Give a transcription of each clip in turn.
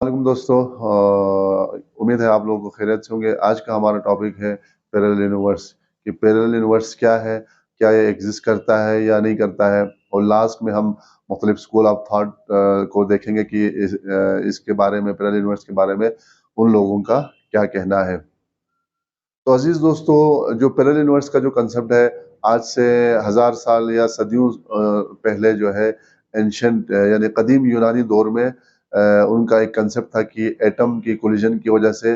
वालेकुम दोस्तों, उम्मीद है आप लोगों को खैरियत से होंगे। आज का हमारा टॉपिक है पैरेलल यूनिवर्स कि पैरेलल यूनिवर्स क्या है, क्या ये एग्जिस्ट करता है या नहीं करता है। और लास्ट में हम मुख्तलिफ स्कूल ऑफ थॉट को देखेंगे कि इसके बारे में, पैरेलल यूनिवर्स के बारे में उन लोगों का क्या कहना है। तो अजीज दोस्तों, जो पैरेलल यूनिवर्स का जो कंसेप्ट है, आज से हजार साल या सदियों पहले जो है एंशंट यानी कदीम यूनानी दौर में उनका एक कंसेप्ट था कि एटम की कोलिजन की वजह से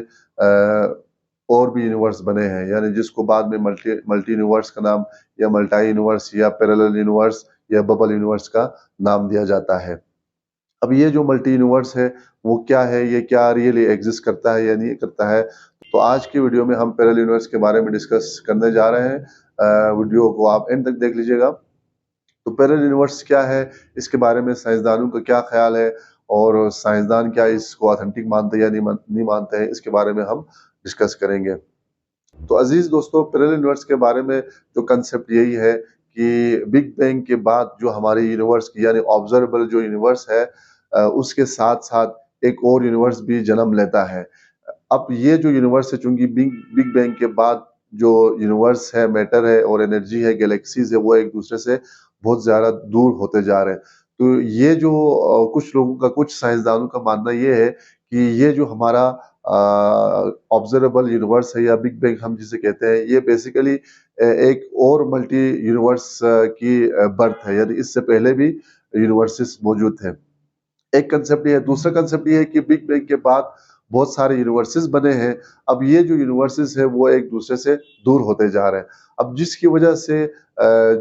और भी यूनिवर्स बने हैं, यानी जिसको बाद में मल्टी मल्टी यूनिवर्स का नाम या मल्टाई यूनिवर्स या पैरेलल यूनिवर्स या बबल यूनिवर्स का नाम दिया जाता है। अब ये जो मल्टी यूनिवर्स है वो क्या है, ये क्या रियली एग्जिस्ट करता है या नहीं करता है। तो आज की वीडियो में हम पैरेलल यूनिवर्स के बारे में डिस्कस करने जा रहे हैं। वीडियो को आप एंड तक देख लीजिएगा। तो पैरेलल यूनिवर्स क्या है, इसके बारे में साइंसदानों का क्या ख्याल है और साइंसदान क्या इसको ऑथेंटिक मानते हैं या नहीं मानते हैं, इसके बारे में हम डिस्कस करेंगे। तो अजीज दोस्तों, पैरेलल यूनिवर्स के बारे में जो कंसेप्ट यही है कि बिग बैंग के बाद जो हमारे यूनिवर्स की यानी ऑब्जर्वेबल जो यूनिवर्स है, उसके साथ साथ एक और यूनिवर्स भी जन्म लेता है। अब ये जो यूनिवर्स है, चूंकि बिग बिग बैंग के बाद जो यूनिवर्स है, मैटर है और एनर्जी है, गैलेक्सीज है, वो एक दूसरे से बहुत ज्यादा दूर होते जा रहे हैं। तो ये जो कुछ लोगों का, कुछ साइंसदानों का मानना ये है कि ये जो हमारा ऑब्जर्वेबल यूनिवर्स है या बिग बैंग हम जिसे कहते हैं, ये बेसिकली एक और मल्टी यूनिवर्स की बर्थ है, यानी इससे पहले भी यूनिवर्सेस मौजूद थे। एक कंसेप्ट ये है। दूसरा कंसेप्ट ये है कि बिग बैंग के बाद बहुत सारे यूनिवर्सेस बने हैं। अब ये जो यूनिवर्सेस है वो एक दूसरे से दूर होते जा रहे हैं। अब जिसकी वजह से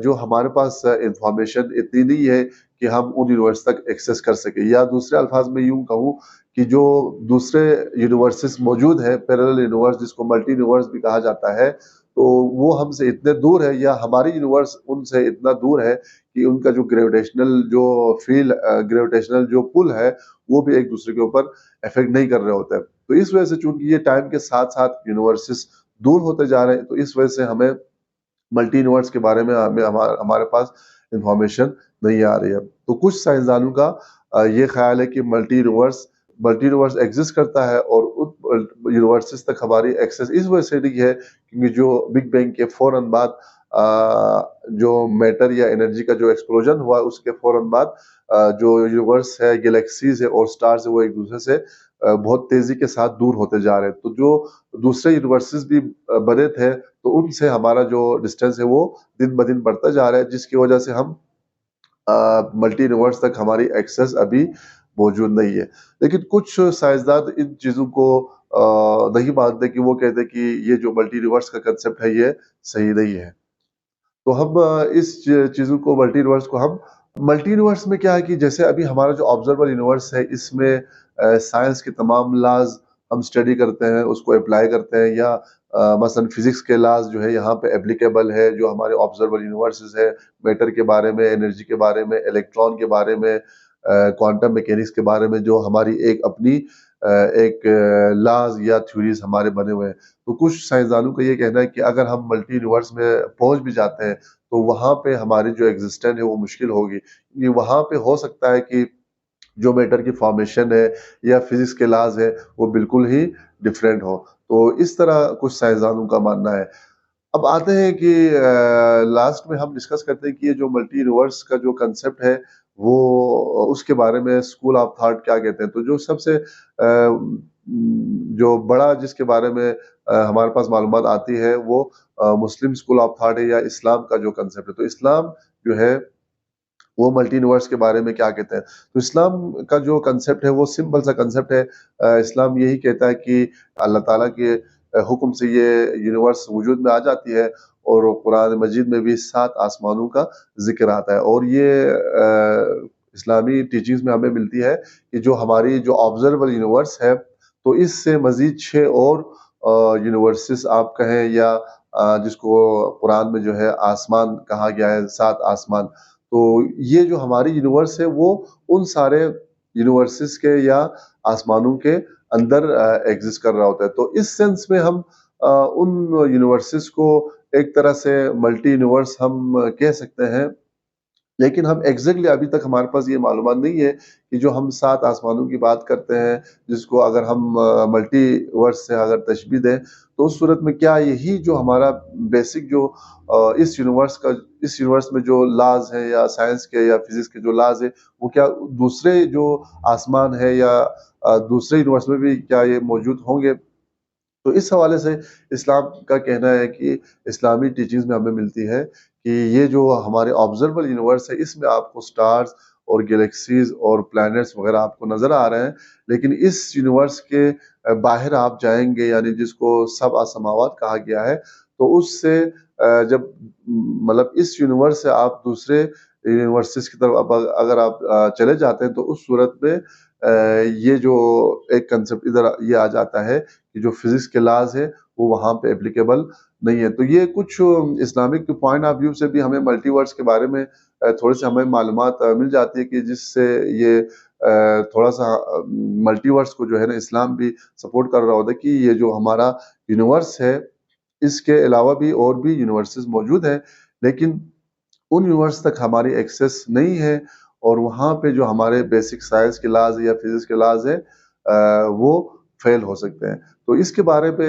जो हमारे पास इंफॉर्मेशन इतनी नहीं है कि हम उन यूनिवर्स तक एक्सेस कर सके, या दूसरे अल्फाज में यूं कहूँ कि जो दूसरे यूनिवर्सेस मौजूद है, पैरेलल यूनिवर्स जिसको मल्टी यूनिवर्स भी कहा जाता है, तो वो हमसे इतने दूर है या हमारी यूनिवर्स उनसे इतना दूर है कि उनका जो ग्रेविटेशनल जो फील्ड, ग्रेविटेशनल जो पुल है, वो भी एक दूसरे के ऊपर इफेक्ट नहीं कर रहे होते हैं। तो इस वजह से, चूंकि ये टाइम के साथ साथ यूनिवर्सेस दूर होते जा रहे हैं, तो इस वजह से हमें मल्टी यूनिवर्स के बारे में हमारे पास इंफॉर्मेशन नहीं आ रही है। तो कुछ साइंसदानों का ये ख्याल है कि मल्टी यूनिवर्स एग्जिस्ट करता है और उन यूनिवर्सेस तक हमारी एक्सेस इस वजह से नहीं है क्योंकि जो बिग बैंग के फौरन बाद जो मैटर या एनर्जी का जो एक्सप्लोजन हुआ, उसके फौरन बाद जो यूनिवर्स है, गैलेक्सीज है और स्टार्स है, वो एक दूसरे से बहुत तेजी के साथ दूर होते जा रहे हैं। तो जो दूसरे यूनिवर्सेस भी बने थे, तो उनसे हमारा जो डिस्टेंस है वो दिन ब दिन बढ़ता जा रहा है, जिसकी वजह से हम मल्टी यूनिवर्स तक हमारी एक्सेस अभी मौजूद नहीं है। लेकिन कुछ साइंसदान इन चीजों को नहीं मानते, कि वो कहते हैं कि ये जो मल्टी यूनिवर्स का कंसेप्ट है ये सही नहीं है। तो हम इस चीजों को, मल्टी यूनिवर्स को हम, मल्टी यूनिवर्स में क्या है कि जैसे अभी हमारा जो ऑब्जर्वेबल यूनिवर्स है, इसमें साइंस के तमाम लॉज हम स्टडी करते हैं, उसको अप्लाई करते हैं, या मसलन फिजिक्स के लॉज जो है यहाँ पे एप्लीकेबल है, जो हमारे ऑब्जर्वेबल यूनिवर्सेस है, मैटर के बारे में, एनर्जी के बारे में, इलेक्ट्रॉन के बारे में, क्वांटम मैकेनिक्स के बारे में, जो हमारी एक अपनी एक लॉज या थ्योरीज हमारे बने हुए हैं। तो कुछ साइंसदानों का ये कहना है कि अगर हम मल्टी यूनिवर्स में पहुंच भी जाते हैं, तो वहां पे हमारी जो एग्जिस्टेंस है वो मुश्किल होगी, क्योंकि वहां पे हो सकता है कि जो मैटर की फॉर्मेशन है या फिजिक्स के लॉज है, वो बिल्कुल ही डिफरेंट हो। तो इस तरह कुछ साइंसदानों का मानना है। अब आते हैं कि लास्ट में हम डिस्कस करते हैं कि ये जो मल्टी यूनिवर्स का जो कंसेप्ट है, वो उसके बारे में स्कूल ऑफ थॉट क्या कहते हैं। तो जो सबसे जो बड़ा जिसके बारे में हमारे पास मालूमात आती है, वो मुस्लिम स्कूल ऑफ थॉट है या इस्लाम का जो कंसेप्ट है। तो इस्लाम जो है वो मल्टी यूनिवर्स के बारे में क्या कहते हैं। तो इस्लाम का जो कंसेप्ट है वो सिंपल सा कंसेप्ट है। इस्लाम यही कहता है कि अल्लाह ताला के हुक्म से ये यूनिवर्स वजूद में आ जाती है, और कुरान मजीद में भी 7 आसमानों का जिक्र आता है। और ये इस्लामी टीचिंग्स में हमें मिलती है कि जो हमारी जो ऑब्जर्वेबल यूनिवर्स है, तो इससे मजीद 6 और यूनिवर्सेस आप कहें, या जिसको कुरान में जो है आसमान कहा गया है, 7 आसमान। तो ये जो हमारी यूनिवर्स है वो उन सारे यूनिवर्सेस के या आसमानों के अंदर एग्जिस्ट कर रहा होता है। तो इस सेंस में हम उन यूनिवर्सेस को एक तरह से मल्टी यूनिवर्स हम कह सकते हैं। लेकिन हम एग्ज़ैक्टली अभी तक हमारे पास ये मालूमात नहीं है कि जो हम 7 आसमानों की बात करते हैं, जिसको अगर हम मल्टीवर्स से अगर तशबीह दें, तो उस सूरत में क्या यही जो हमारा बेसिक जो इस यूनिवर्स में जो लॉज़ हैं या साइंस के या फिज़िक्स के जो लॉज़ हैं, वो क्या दूसरे जो आसमान है या दूसरे यूनिवर्स में भी क्या ये मौजूद होंगे? तो इस हवाले से इस्लाम का कहना है कि इस्लामी टीचिंग्स में हमें मिलती है कि ये जो हमारे ऑब्जर्वेबल यूनिवर्स है, इसमें आपको स्टार्स और गैलेक्सीज़ और प्लैनेट्स वगैरह आपको नज़र आ रहे हैं। लेकिन इस यूनिवर्स के बाहर आप जाएँगे, यानी जिसको सबअ समावात कहा गया है, तो उससे जब मतलब इस यूनिवर्स से आप दूसरे यूनिवर्सेस की तरफ अब अगर आप चले जाते हैं, तो उस सूरत में ये जो एक कांसेप्ट इधर ये आ जाता है कि जो फिज़िक्स के लॉज़ है, वो वहाँ पे एप्लीकेबल नहीं है। तो ये कुछ इस्लामिक पॉइंट ऑफ व्यू से भी हमें मल्टीवर्स के बारे में थोड़ी-सी हमें मालूमात मिल जाती है कि जिससे ये थोड़ा-सा मल्टीवर्स को जो है ना इस्लाम भी सपोर्ट कर रहा होता है कि ये जो हमारा यूनिवर्स है, इसके अलावा भी और भी यूनिवर्सेस मौजूद हैं, लेकिन उन यूनिवर्स तक हमारी एक्सेस नहीं है और वहाँ पे जो हमारे बेसिक साइंस के लॉज़ या फिज़िक्स के लॉज़ है वो फ़ेल हो सकते हैं। तो इसके बारे पे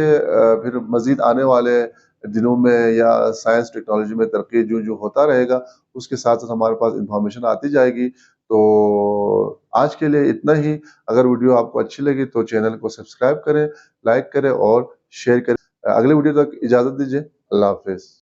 फिर मज़ीद आने वाले दिनों में या साइंस टेक्नोलॉजी में तरक्की जो होता रहेगा, उसके साथ-साथ हमारे पास इन्फॉर्मेशन आती जाएगी। तो आज के लिए इतना ही। अगर वीडियो आपको अच्छी लगी तो चैनल को सब्सक्राइब करें, लाइक करें और शेयर करें। अगले वीडियो तक इजाज़त दीजिए। अल्लाह हाफ़िज़।